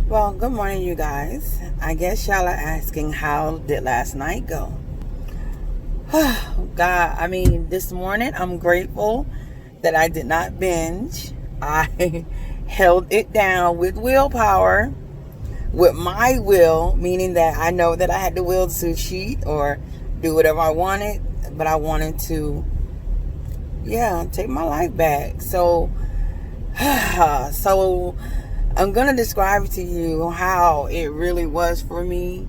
Well, good morning, you guys. I guess y'all are asking, how did last night go? God, this morning I'm grateful that I did not binge. I held it down with willpower, with my will, meaning that I know that I had the will to cheat or do whatever I wanted, but I wanted to, take my life back. So I'm gonna describe to you how it really was for me.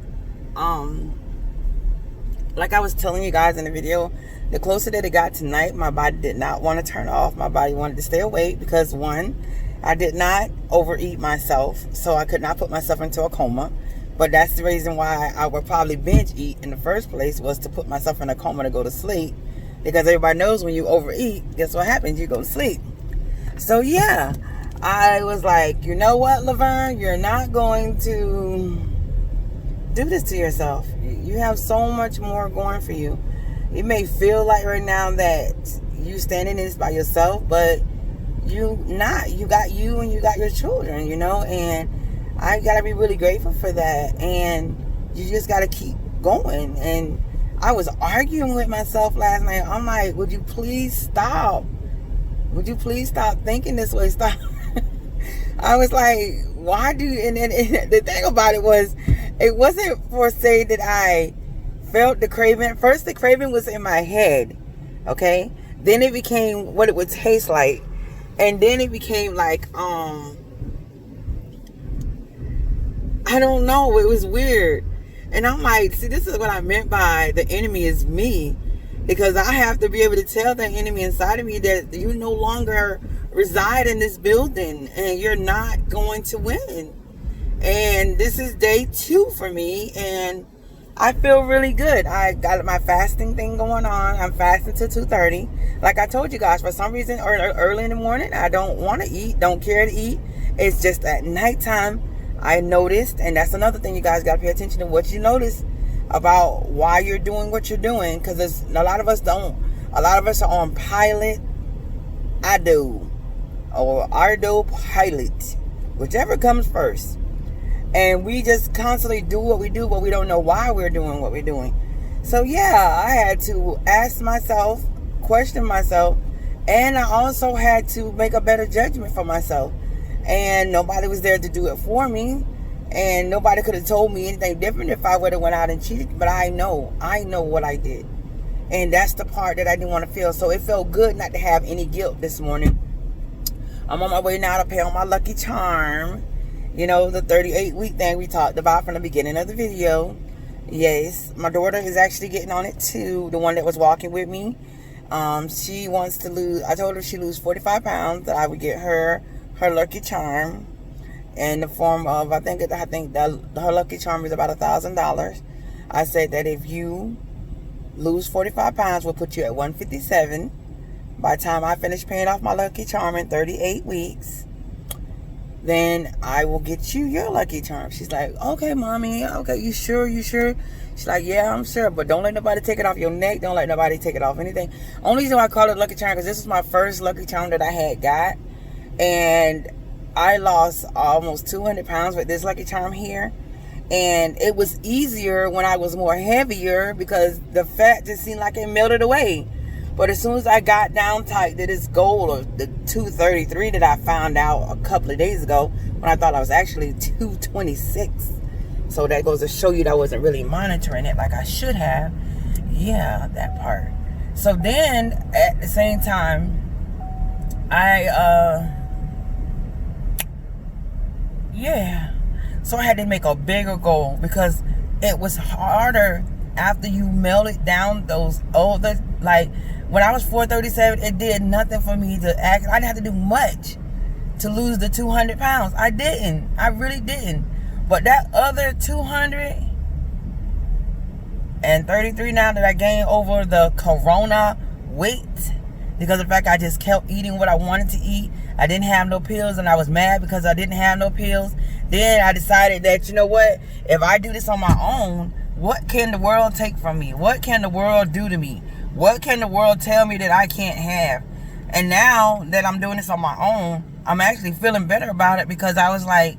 Like I was telling you guys in the video, the closer that it got tonight, my body did not want to turn off. My body wanted to stay awake because, one, I did not overeat myself, so I could not put myself into a coma. But that's the reason why I would probably binge eat in the first place, was to put myself in a coma to go to sleep. Because everybody knows when you overeat, guess what happens? You go to sleep. So yeah, I was like, you know what, Laverne, you're not going to do this to yourself. You have so much more going for you. It may feel like right now that you standing in this by yourself, but you not. You got you and you got your children, and I gotta be really grateful for that. And you just gotta keep going. And I was arguing with myself last night. I'm like, would you please stop? Would you please stop thinking this way? Stop. I was like, why do you, and the thing about it was, it wasn't for say that I felt the craving. First, the craving was in my head, okay? Then it became what it would taste like. And then it became like, I don't know, it was weird. And I'm like, see, this is what I meant by the enemy is me. Because I have to be able to tell the enemy inside of me that you no longer reside in this building and you're not going to win. And this is day 2 for me, and I feel really good. I got my fasting thing going on. I'm fasting till 2:30. Like I told you guys, for some reason, early in the morning, I don't want to eat, don't care to eat. It's just at nighttime I noticed, and that's another thing you guys got to pay attention to what you notice about why you're doing what you're doing, because a lot of us don't. A lot of us are on pilot, or pilot, whichever comes first. And we just constantly do what we do, but we don't know why we're doing what we're doing. So yeah, I had to ask myself, question myself, and I also had to make a better judgment for myself. And nobody was there to do it for me. And nobody could have told me anything different if I would have went out and cheated. But I know what I did. And that's the part that I didn't want to feel. So it felt good not to have any guilt this morning. I'm on my way now to pay on my Lucky Charm. The 38-week thing we talked about from the beginning of the video. Yes, my daughter is actually getting on it too. The one that was walking with me. She wants to lose, I told her she lose 45 pounds, that I would get her Lucky Charm. In the form of, I think her Lucky Charm is about $1,000. I said that if you lose 45 pounds, we'll put you at 157. By the time I finish paying off my Lucky Charm in 38 weeks, then I will get you your Lucky Charm. She's like, okay, mommy, okay, you sure? She's like, yeah, I'm sure, but don't let nobody take it off your neck. Don't let nobody take it off anything. Only reason why I call it Lucky Charm, because this is my first Lucky Charm that I had got. And I lost almost 200 pounds with this Lucky Charm here. And it was easier when I was more heavier, because the fat just seemed like it melted away. But as soon as I got down tight to this goal of the 233 that I found out a couple of days ago, when I thought I was actually 226. So that goes to show you that I wasn't really monitoring it like I should have. Yeah, that part. So then at the same time, so I had to make a bigger goal, because it was harder after you melted down those older, like when I was 437, it did nothing for me to act. I didn't have to do much to lose the 200 pounds. I really didn't. But that other 233 now that I gained over the corona weight, because of the fact I just kept eating what I wanted to eat. I didn't have no pills, and I was mad because I didn't have no pills. Then I decided that, you know what, if I do this on my own, what can the world take from me? What can the world do to me? What can the world tell me that I can't have? And now that I'm doing this on my own, I'm actually feeling better about it, because I was like,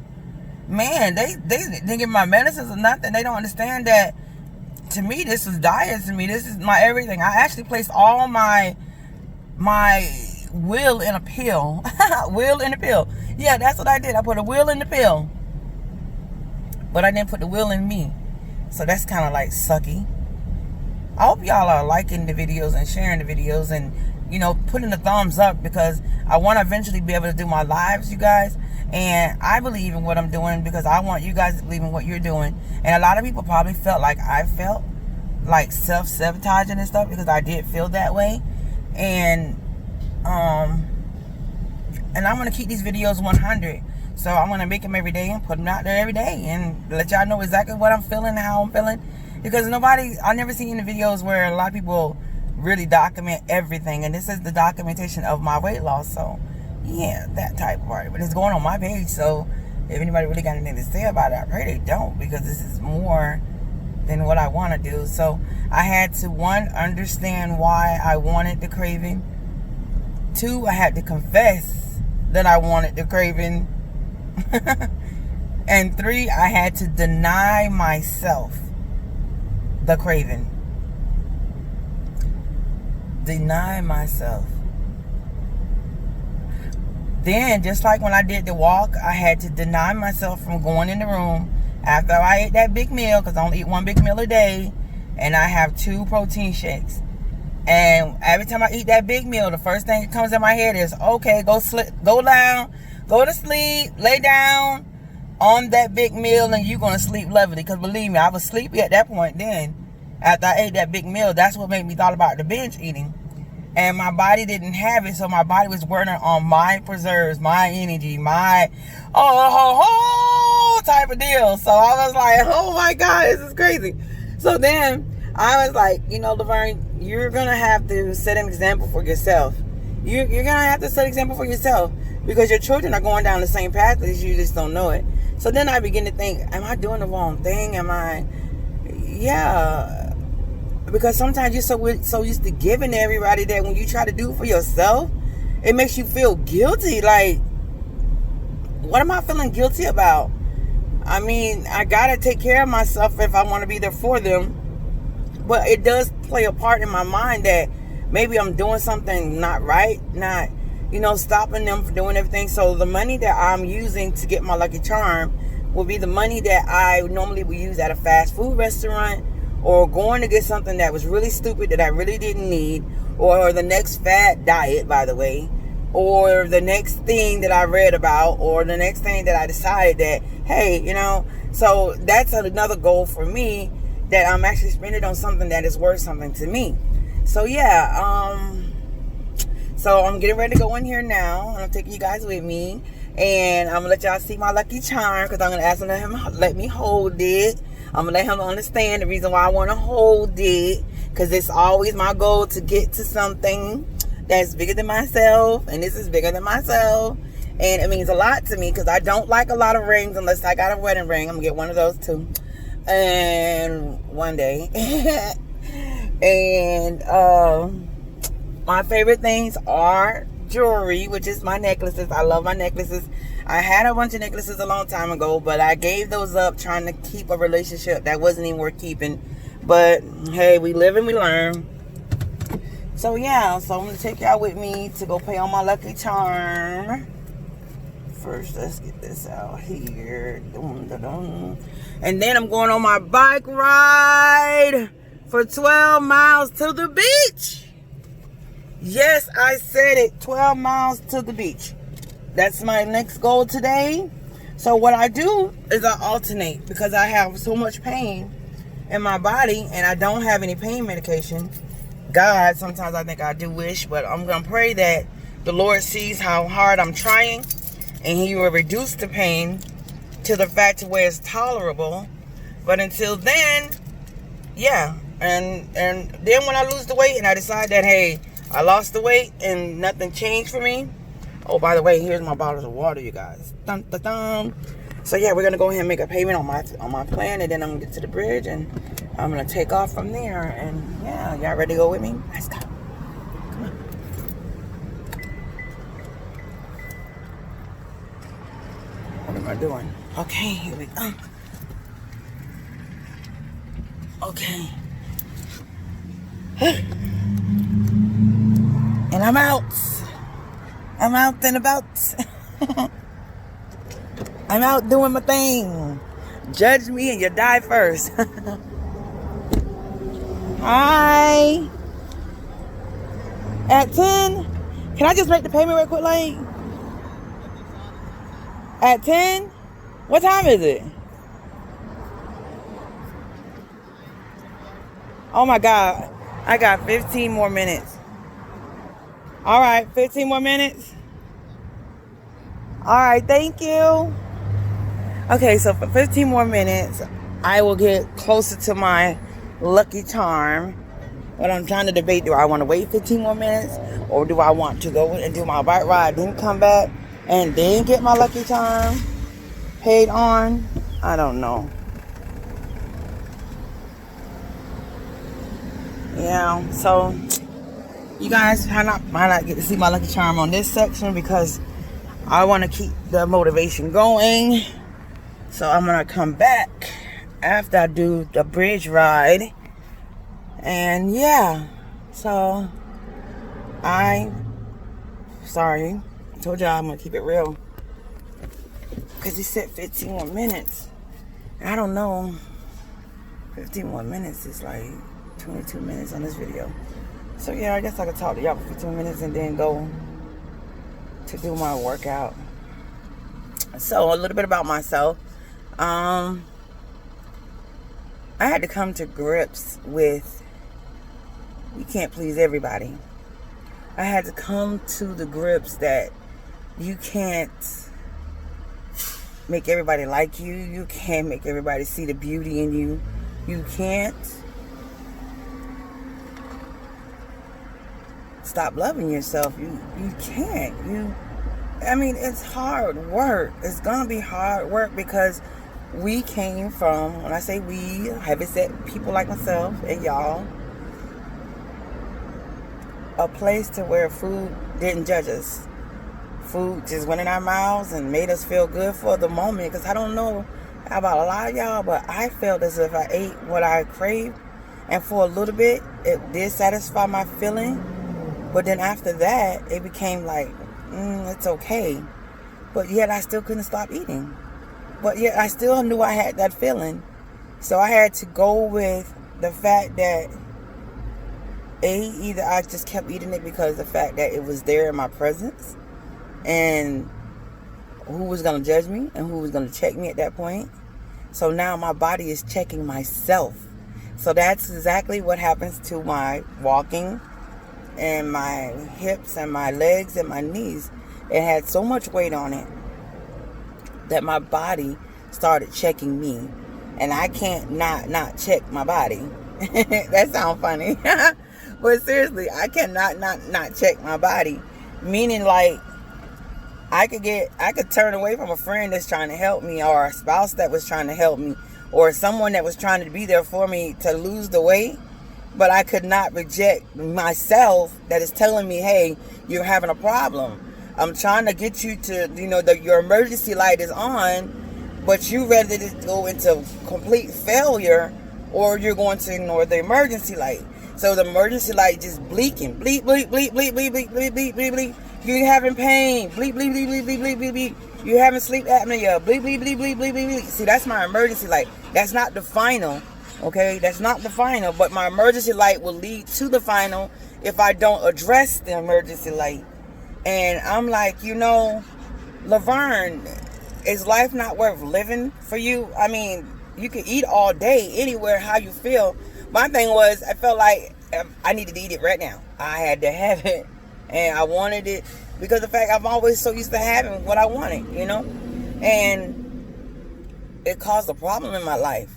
man, they didn't give my medicines or nothing. They don't understand that. To me, this is diet. To me, this is my everything. I actually placed all my will in a pill. Will in a pill. Yeah, that's what I did. I put a will in the pill, but I didn't put the will in me. So that's kind of like sucky. I hope y'all are liking the videos and sharing the videos and, you know, putting the thumbs up, because I want to eventually be able to do my lives, you guys. And I believe in what I'm doing because I want you guys to believe in what you're doing. And a lot of people probably felt like I felt, like self-sabotaging and stuff, because I did feel that way. And I'm going to keep these videos 100. So I'm going to make them every day and put them out there every day and let y'all know exactly what I'm feeling and how I'm feeling. Because I never seen any videos where a lot of people really document everything. And this is the documentation of my weight loss. So, yeah, that type of part. But it's going on my page. So, if anybody really got anything to say about it, I pray they don't. Because this is more than what I want to do. So, I had to, 1, understand why I wanted the craving. 2, I had to confess that I wanted the craving. And 3, I had to deny myself the craving. Deny myself. Then, just like when I did the walk, I had to deny myself from going in the room after I ate that big meal, because I only eat 1 big meal a day, and I have 2 protein shakes. And every time I eat that big meal, the first thing that comes in my head is, okay, go down, go to sleep, lay down on that big meal, and you're going to sleep lovely. Because believe me, I was sleepy at that point then. After I ate that big meal, that's what made me thought about the binge eating. And my body didn't have it, so my body was working on my preserves, my energy, my type of deal. So I was like, oh my God, this is crazy. So then I was like, you know, Laverne, you're going to have to set an example for yourself. You're going to have to set an example for yourself, because your children are going down the same path as you, just don't know it. So then I begin to think, am I doing the wrong thing? Yeah. Because sometimes you're so used to giving to everybody that when you try to do it for yourself, it makes you feel guilty. Like, what am I feeling guilty about? I mean, I got to take care of myself if I want to be there for them. But it does play a part in my mind that maybe I'm doing something not right, not, you know, stopping them from doing everything. So the money that I'm using to get my Lucky Charm will be the money that I normally would use at a fast food restaurant, or going to get something that was really stupid that I really didn't need, or the next fad diet, by the way, or the next thing that I read about, or the next thing that I decided that, hey, you know, so that's another goal for me, that I'm actually spending on something that is worth something to me. So yeah, so I'm getting ready to go in here now. I'm taking you guys with me, and I'm gonna let y'all see my Lucky Charm, because I'm gonna ask him to let me hold it. I'm going to let him understand the reason why I want to hold it, because it's always my goal to get to something that's bigger than myself, and this is bigger than myself, and it means a lot to me, because I don't like a lot of rings unless I got a wedding ring. I'm going to get one of those too, and one day. And my favorite things are jewelry, which is my necklaces. I love my necklaces. I had a bunch of necklaces a long time ago, but I gave those up trying to keep a relationship that wasn't even worth keeping. But hey, we live and we learn. So yeah, so I'm going to take y'all with me to go pay on my Lucky Charm. First, let's get this out here. And then I'm going on my bike ride for 12 miles to the beach. Yes, I said it, 12 miles to the beach. That's my next goal today. So what I do is I alternate, because I have so much pain in my body and I don't have any pain medication. God, sometimes I think I do wish, but I'm going to pray that the Lord sees how hard I'm trying, and He will reduce the pain to the fact to where it's tolerable. But until then, yeah. And then when I lose the weight and I decide that, hey, I lost the weight and nothing changed for me. Oh, by the way, here's my bottles of water, you guys. Dun, dun, dun. So yeah, we're gonna go ahead and make a payment on my plan, and then I'm gonna get to the bridge and I'm gonna take off from there. And yeah, y'all ready to go with me? Let's go. Come on. What am I doing? Okay, here we go. Okay. And I'm out. I'm out and about. I'm out doing my thing. Judge me and you die first. Hi. At 10? Can I just make the payment real quick, like? At 10? What time is it? Oh my God. I got 15 more minutes. All right, 15 more minutes. All right, thank you. Okay, so for 15 more minutes, I will get closer to my lucky charm. What I'm trying to debate, do I want to wait 15 more minutes, or do I want to go and do my bike ride, then come back, and then get my lucky charm paid on? I don't know. Yeah, so you guys might not get to see my lucky charm on this section because I want to keep the motivation going. So I'm going to come back after I do the bridge ride. And yeah, so sorry, I told y'all I'm going to keep it real. Because he said 15 more minutes. And I don't know, 15 more minutes is like 22 minutes on this video. So yeah, I guess I could talk to y'all for 15 minutes and then go to do my workout. So a little bit about myself. I had to come to grips with you can't please everybody. I had to come to the grips that you can't make everybody like you. You can't make everybody see the beauty in you. You can't stop loving yourself. You can't. I mean, it's hard work. It's gonna be hard work because we came from, when I say we, heavyset people like myself and y'all, a place to where food didn't judge us. Food just went in our mouths and made us feel good for the moment. Because I don't know about a lot of y'all, but I felt as if I ate what I craved, and for a little bit it did satisfy my feeling, but then after that it became like it's okay, but yet I still couldn't stop eating, but yet I still knew I had that feeling. So I had to go with the fact that either I just kept eating it because the fact that it was there in my presence, and who was going to judge me and who was going to check me at that point. So now my body is checking myself. So that's exactly what happens to my walking and my hips and my legs and my knees. It had so much weight on it that my body started checking me, and I can't not check my body. That sounds funny. But seriously, I cannot not check my body. Meaning, like, I could turn away from a friend that's trying to help me, or a spouse that was trying to help me, or someone that was trying to be there for me to lose the weight, but I could not reject myself that is telling me, hey, you're having a problem. I'm trying to get you to, your emergency light is on, but you ready to go into complete failure, or you're going to ignore the emergency light. So the emergency light just bleaking, bleep, bleep, bleep, bleep, bleep, bleep, bleep, bleep, bleep, bleep. You're having pain, bleep, bleep, bleep, bleep, bleep, bleep, bleep, bleep. You're having sleep apnea, bleep, bleep, bleep, bleep, bleep, bleep, bleep. See, that's my emergency light. That's not the final, okay? That's not the final, but my emergency light will lead to the final if I don't address the emergency light. And I'm like, Laverne, is life not worth living for you? I mean, you can eat all day, anywhere, how you feel. My thing was, I felt like I needed to eat it right now. I had to have it, and I wanted it because of the fact I'm always so used to having what I wanted, and it caused a problem in my life.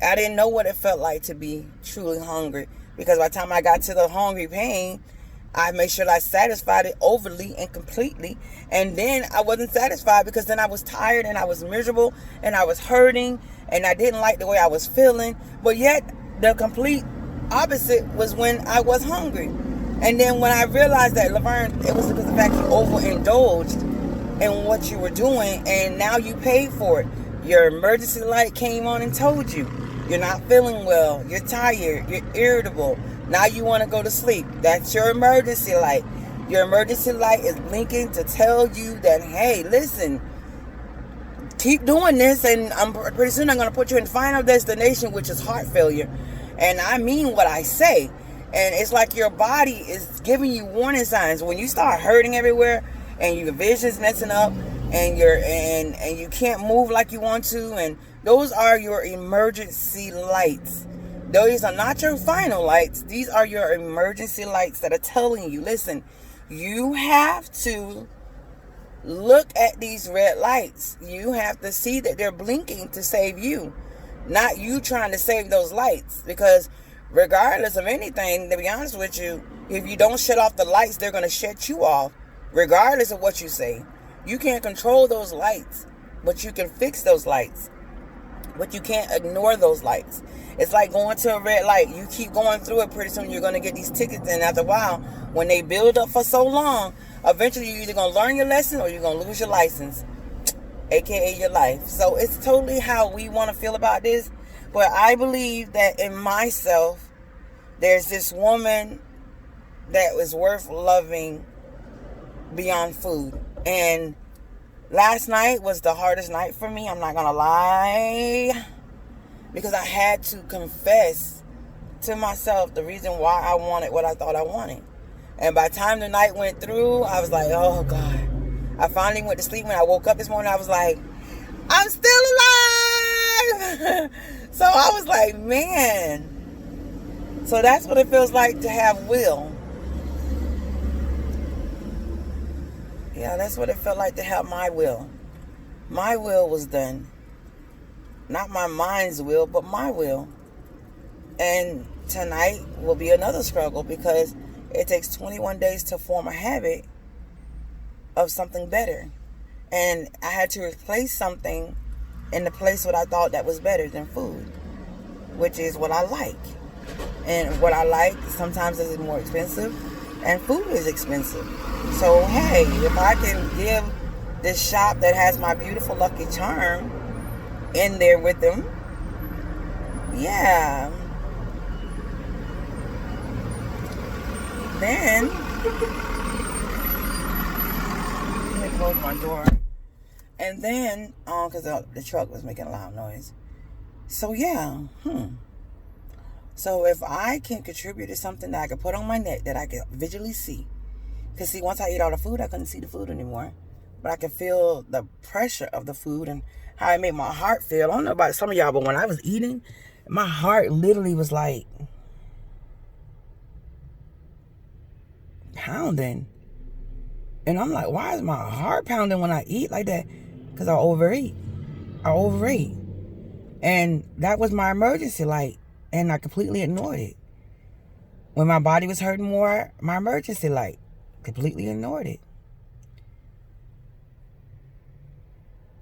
I didn't know what it felt like to be truly hungry, because by the time I got to the hungry pain, I made sure that I satisfied it overly and completely, and then I wasn't satisfied because then I was tired and I was miserable and I was hurting and I didn't like the way I was feeling. But yet the complete opposite was when I was hungry. And then when I realized that, Laverne, it was because of the fact you overindulged in what you were doing, and now you paid for it. Your emergency light came on and told you you're not feeling well, you're tired, you're irritable. Now you want to go to sleep. That's your emergency light. Your emergency light is blinking to tell you that, hey, listen, keep doing this, and pretty soon I'm going to put you in final destination, which is heart failure. And I mean what I say. And it's like your body is giving you warning signs. When you start hurting everywhere and your vision's messing up and you can't move like you want to, and those are your emergency lights. Those are not your final lights. These are your emergency lights that are telling you, listen, you have to look at these red lights. You have to see that they're blinking to save you, not you trying to save those lights. Because regardless of anything, to be honest with you, if you don't shut off the lights, they're going to shut you off, regardless of what you say. You can't control those lights, but you can fix those lights. But you can't ignore those lights. It's like going to a red light. You keep going through it, pretty soon you're going to get these tickets. And after a while, when they build up for so long, eventually you're either going to learn your lesson or you're going to lose your license, aka your life. So it's totally how we want to feel about this. But I believe that in myself, there's this woman that was worth loving beyond food. And last night was the hardest night for me, I'm not going to lie, because I had to confess to myself the reason why I wanted what I thought I wanted. And by the time the night went through, I was like, oh God. I finally went to sleep. When I woke up this morning, I was like, I'm still alive. So I was like, man. So that's what it feels like to have will. Yeah, that's what it felt like to have my will. My will was done. Not my mind's will, but my will. And tonight will be another struggle, because it takes 21 days to form a habit of something better. And I had to replace something in the place what I thought that was better than food, which is what I like. And what I like sometimes is more expensive, and food is expensive. So hey, if I can give this shop that has my beautiful Lucky Charm in there with them, yeah, then let me close my door. And then because the truck was making a loud noise. So yeah, so if I can contribute to something that I can put on my neck that I can visually see, because see, once I eat all the food, I couldn't see the food anymore, but I can feel the pressure of the food and how it made my heart feel. I don't know about some of y'all, but when I was eating, my heart literally was like pounding. And I'm like, why is my heart pounding when I eat like that? Because I overeat. And that was my emergency light. And I completely ignored it. When my body was hurting more, my emergency light, completely ignored it.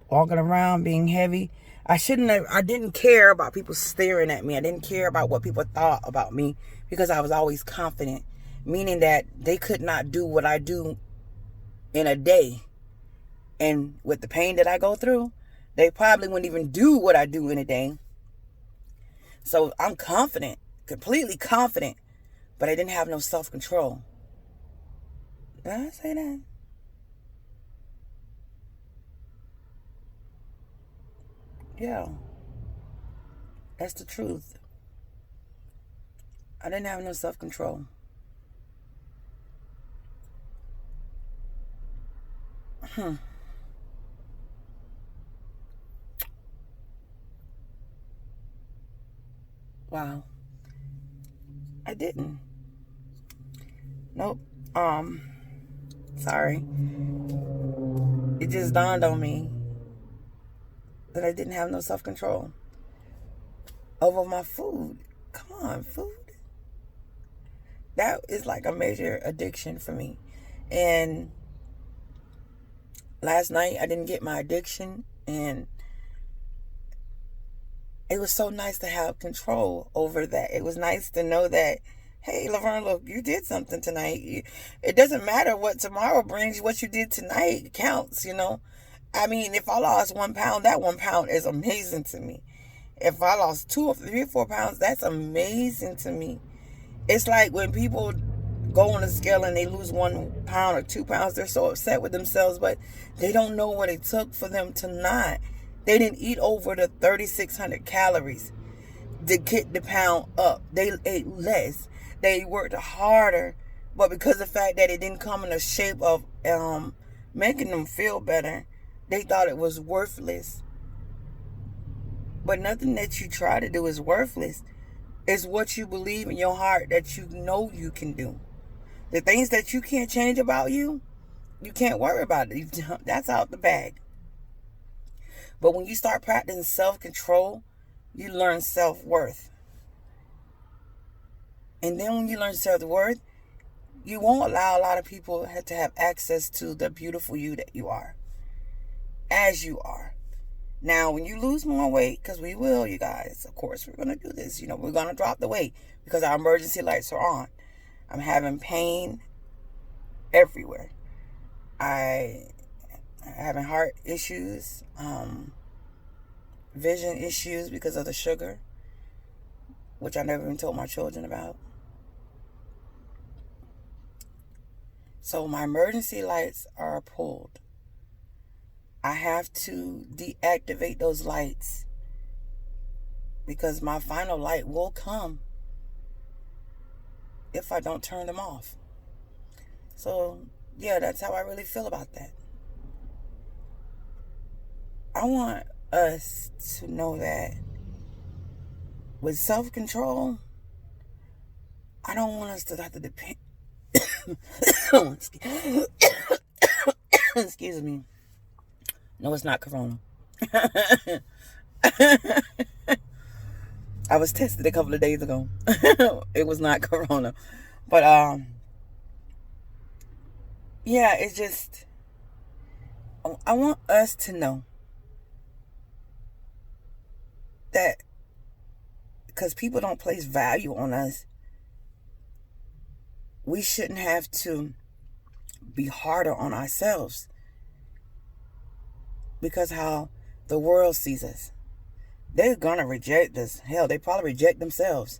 Walking around being heavy. I didn't care about people staring at me. I didn't care about what people thought about me, because I was always confident. Meaning that they could not do what I do in a day. And with the pain that I go through, they probably wouldn't even do what I do in a day. So I'm confident, completely confident, but I didn't have no self-control. Did I say that? Yeah. That's the truth. I didn't have no self-control. Wow. I didn't. Nope. Sorry. It just dawned on me that I didn't have no self-control over my food. Come on, food. That is like a major addiction for me. And last night I didn't get my addiction, and it was so nice to have control over that. It was nice to know that, hey, Laverne, look, you did something tonight. It doesn't matter what tomorrow brings. What you did tonight counts, you know. I mean, if I lost 1 pound, that 1 pound is amazing to me. If I lost 2 or 3 or 4 pounds, that's amazing to me. It's like when people go on a scale and they lose 1 pound or 2 pounds, they're so upset with themselves, but they don't know what it took for them to not. They didn't eat over the 3,600 calories to get the pound up. They ate less. They worked harder, but because of the fact that it didn't come in the shape of making them feel better, they thought it was worthless. But nothing that you try to do is worthless. It's what you believe in your heart that you know you can do. The things that you can't change about you, you can't worry about it. That's out the bag. But when you start practicing self-control, you learn self-worth. And then when you learn self-worth, you won't allow a lot of people to have access to the beautiful you that you are, as you are. Now, when you lose more weight, because we will, you guys, of course, we're going to do this. We're going to drop the weight because our emergency lights are on. I'm having pain everywhere. I'm having heart issues, vision issues because of the sugar, which I never even told my children about. So my emergency lights are pulled. I have to deactivate those lights because my final light will come if I don't turn them off. So, yeah, that's how I really feel about that. I want us to know that with self-control, I don't want us to have to depend. Excuse me. No, it's not corona. I was tested a couple of days ago. It was not corona. But yeah, it's just, I want us to know that because people don't place value on us, we shouldn't have to be harder on ourselves because how the world sees us. They're going to reject us. Hell, they probably reject themselves.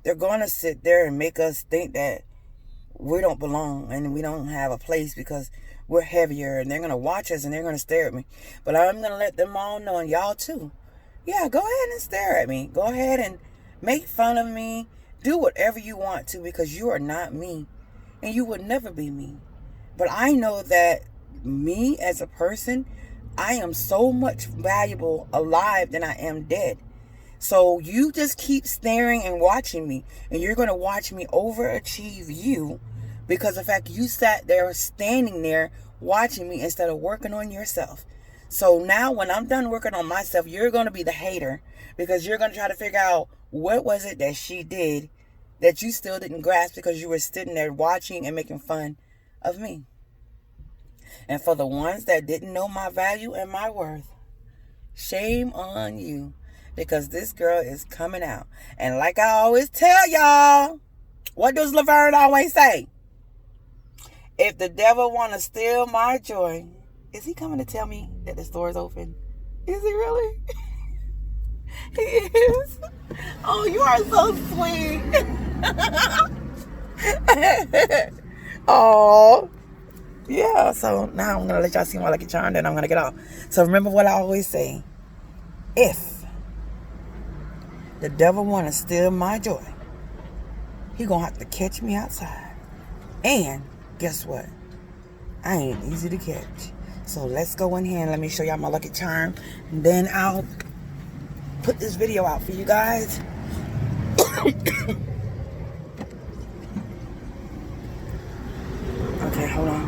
They're going to sit there and make us think that we don't belong and we don't have a place because we're heavier, and they're going to watch us and they're going to stare at me. But I'm going to let them all know, and y'all too. Yeah, go ahead and stare at me. Go ahead and make fun of me. Do whatever you want to because you are not me and you would never be me. But I know that me as a person, I am so much valuable alive than I am dead. So you just keep staring and watching me, and you're going to watch me overachieve you because of the fact you sat there standing there watching me instead of working on yourself. So now when I'm done working on myself, you're going to be the hater because you're going to try to figure out what was it that she did that you still didn't grasp because you were sitting there watching and making fun of me. And for the ones that didn't know my value and my worth, shame on you because this girl is coming out. And like I always tell y'all, what does Laverne always say? If the devil want to steal my joy, is he coming to tell me that the store is open? Is he really? He is. Oh, you are so sweet. Oh, yeah. So now I'm going to let y'all see my lucky charm, then I'm going to get off. So remember what I always say. If the devil want to steal my joy, he going to have to catch me outside. And guess what? I ain't easy to catch. So let's go in here and let me show y'all my lucky charm. And then I'll put this video out for you guys. Okay, hold on.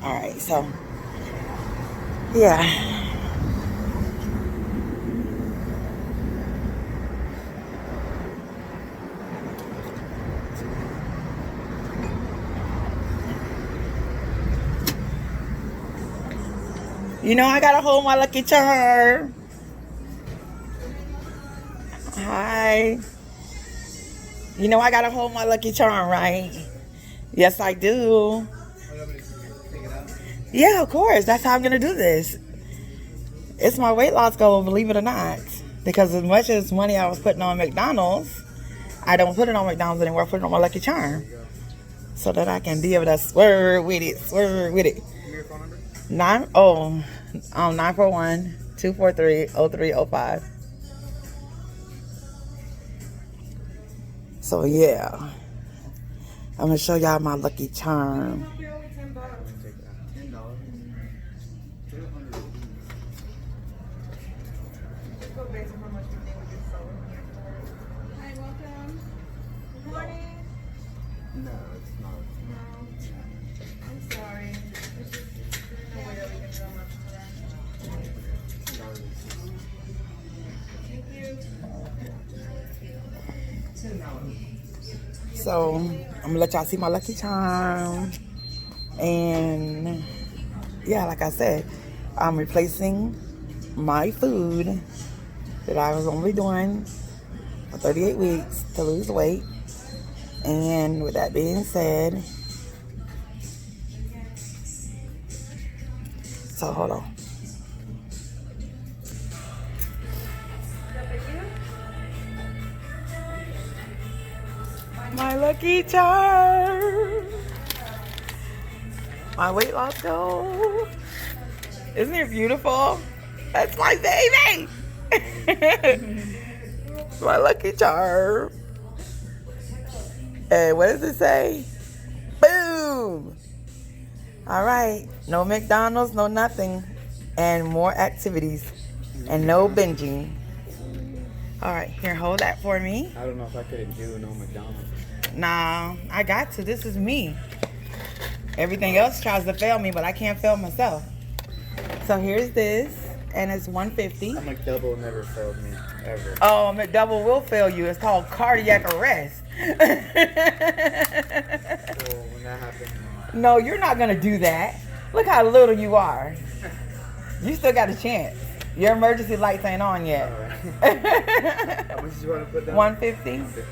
Alright, so yeah. You know I gotta hold my lucky charm. Hi. You know I gotta hold my lucky charm, right? Yes, I do. Yeah, of course. That's how I'm going to do this. It's my weight loss goal, believe it or not. Because as much as money I was putting on McDonald's, I don't put it on McDonald's anymore. I put it on my Lucky Charm. So that I can be able to swerve with it. Swerve with it. Give me your phone number. 941-243-0305. So yeah. I'm going to show y'all my Lucky Charm. No, it's not. No. I'm sorry. It's just no way that we can drum up for that. Thank you. So I'm gonna let y'all see my Lucky Charm. And yeah, like I said, I'm replacing my food that I was only doing for 38 weeks to lose weight. And with that being said, so hold on. My Lucky Charm. My weight loss goal. Isn't it beautiful? That's my baby. My Lucky Charm. And what does it say? Boom. All right. No McDonald's, no nothing. And more activities. And no binging. All right. Here, hold that for me. I don't know if I could do no McDonald's. Nah, I got to. This is me. Everything else tries to fail me, but I can't fail myself. So here's this. And it's $150. A McDouble never failed me, ever. Oh, McDouble will fail you. It's called cardiac arrest. So when that happens... No, you're not going to do that. Look how little you are. You still got a chance. Your emergency lights ain't on yet. All right. How much do you want to put down? 150. 150.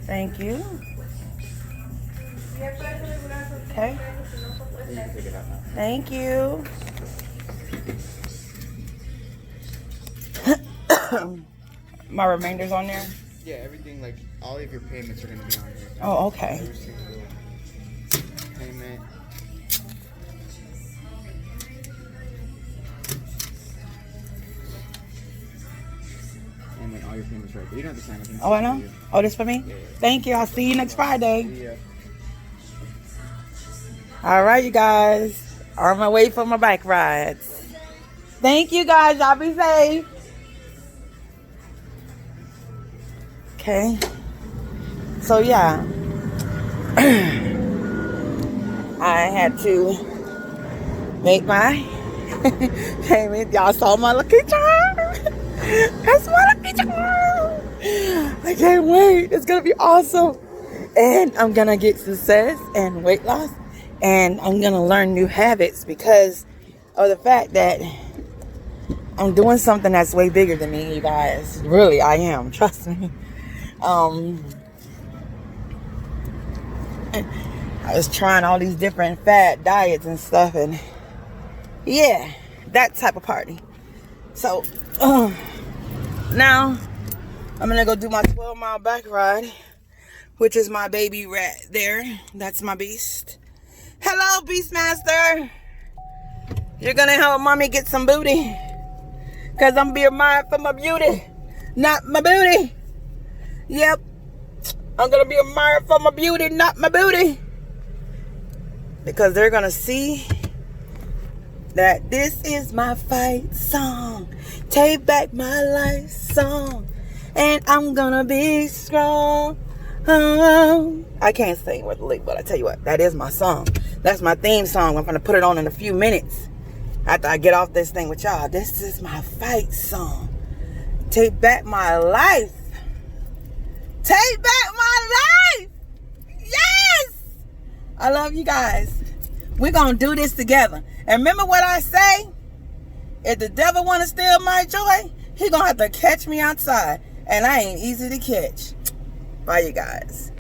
Thank you. Okay. You can take it out now. Thank you. My remainders on there? Yeah, everything, like, all of your payments are going to be on here. Oh, okay. Every single payment. And then all your payments right there. You don't have to sign anything. Oh, I know? Oh, this for me? Yeah. Thank you. I'll see you next Friday. Yeah. All right, you guys. On my way for my bike rides. Thank you, guys. Y'all be safe. Okay. So, yeah. I had to make my payment. Y'all saw my Lucky Charm. That's my Lucky Charm. I can't wait. It's going to be awesome. And I'm going to get success and weight loss. And I'm going to learn new habits because of the fact that I'm doing something that's way bigger than me, you guys. Really, I am. Trust me. I was trying all these different fad diets and stuff. And yeah, that type of party. So now I'm going to go do my 12-mile bike ride, which is my baby rat there. That's my beast. Hello, Beastmaster. You're gonna help mommy get some booty. Cause I'm being admired for my beauty, not my booty. Yep. I'm gonna be admired for my beauty, not my booty. Because they're gonna see that this is my fight song. Take back my life song. And I'm gonna be strong. I can't sing with the lick, but I tell you what, that is my song. That's my theme song. I'm going to put it on in a few minutes after I get off this thing with y'all. This is my fight song. Take back my life. Take back my life. Yes. I love you guys. We're going to do this together. And remember what I say? If the devil want to steal my joy, he going to have to catch me outside. And I ain't easy to catch. Bye, you guys.